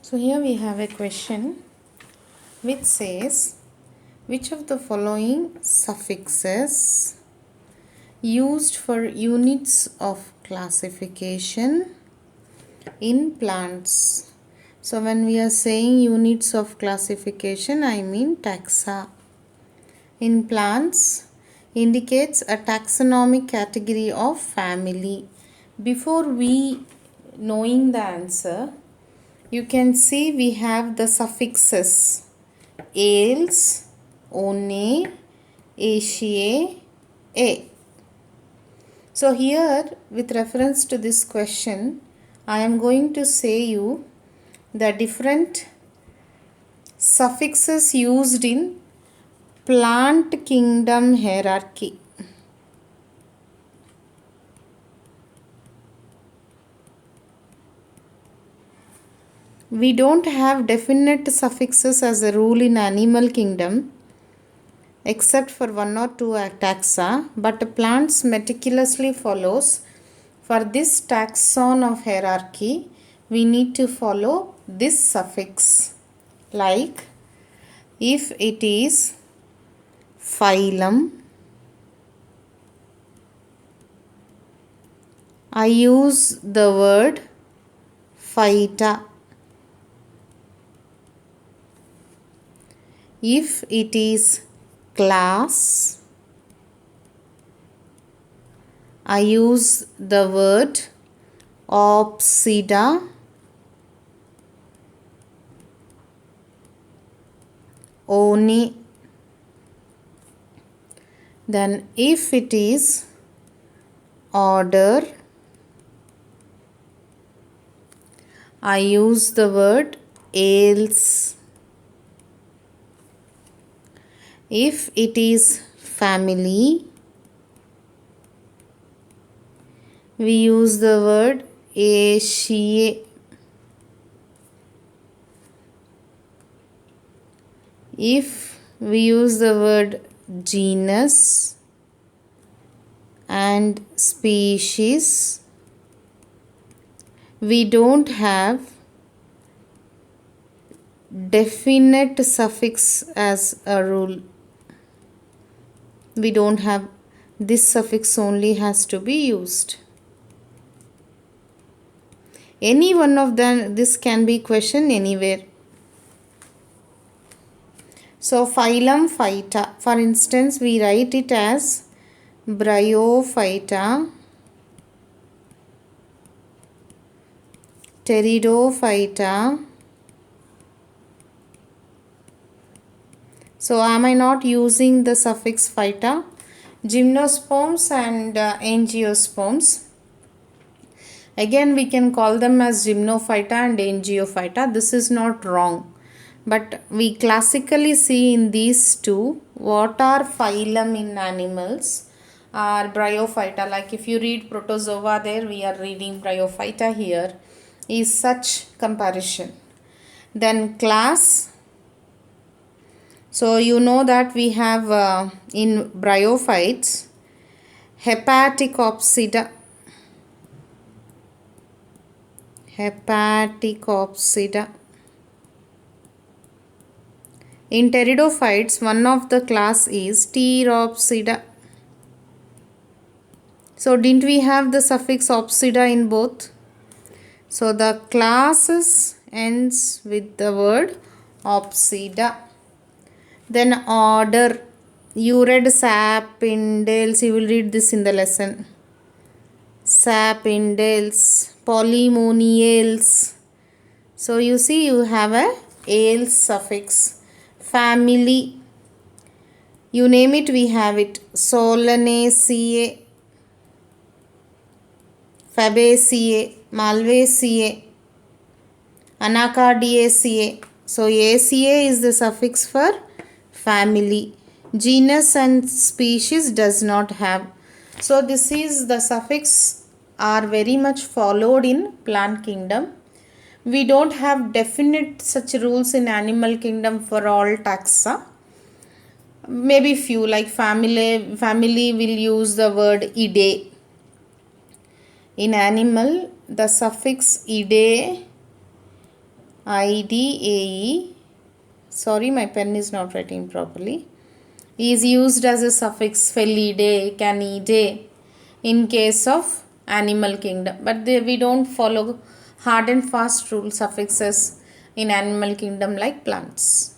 So here we have a question which says, which of the following suffixes used for units of classification in plants? So when we are saying units of classification, I mean taxa. In plants indicates a taxonomic category of family. Before we knowing the answer, you can see we have the suffixes ales, one, acae, a. So here with reference to this question, I am going to say you the different suffixes used in plant kingdom hierarchy. We don't have definite suffixes as a rule in animal kingdom except for one or two taxa, but plants meticulously follows. For this taxon of hierarchy, we need to follow this suffix. Like if it is phylum, I use the word phyta. If it is class, I use the word Opsida. Oni. Then if it is order, I use the word ales. If it is family, we use the word acae. If we use the word genus and species, we don't have definite suffix as a rule. We don't have this suffix only has to be used. Any one of them, this can be questioned anywhere. So phylum phyta, for instance, we write it as Bryophyta, Pteridophyta. So am I not using the suffix phyta? Gymnosperms and angiosperms. Again we can call them as Gymnophyta and Angiophyta. This is not wrong. But we classically see in these two what are phylum in animals are Bryophyta. Like if you read Protozoa, there we are reading Bryophyta here, is such comparison. Then class. So you know that we have in bryophytes Hepaticopsida. Hepaticopsida. In pteridophytes, one of the class is Pteropsida. So didn't we have the suffix opsida in both? So the classes ends with the word opsida. Then order. You read Sapindales. You will read this in the lesson. Sapindales, Polymoniales. So you see you have a ales suffix. Family. You name it, we have it. Solanaceae, Fabaceae, Malvaceae, Anacardiaceae. So aca is the suffix for family. Genus and species does not have. So this is the suffix are very much followed in plant kingdom. We don't have definite such rules in animal kingdom for all taxa. Maybe few like family will use the word ide. In animal, the suffix ide IDAE, sorry my pen is not writing properly, is used as a suffix felidae, canidae in case of animal kingdom, but we don't follow hard and fast rule suffixes in animal kingdom like plants.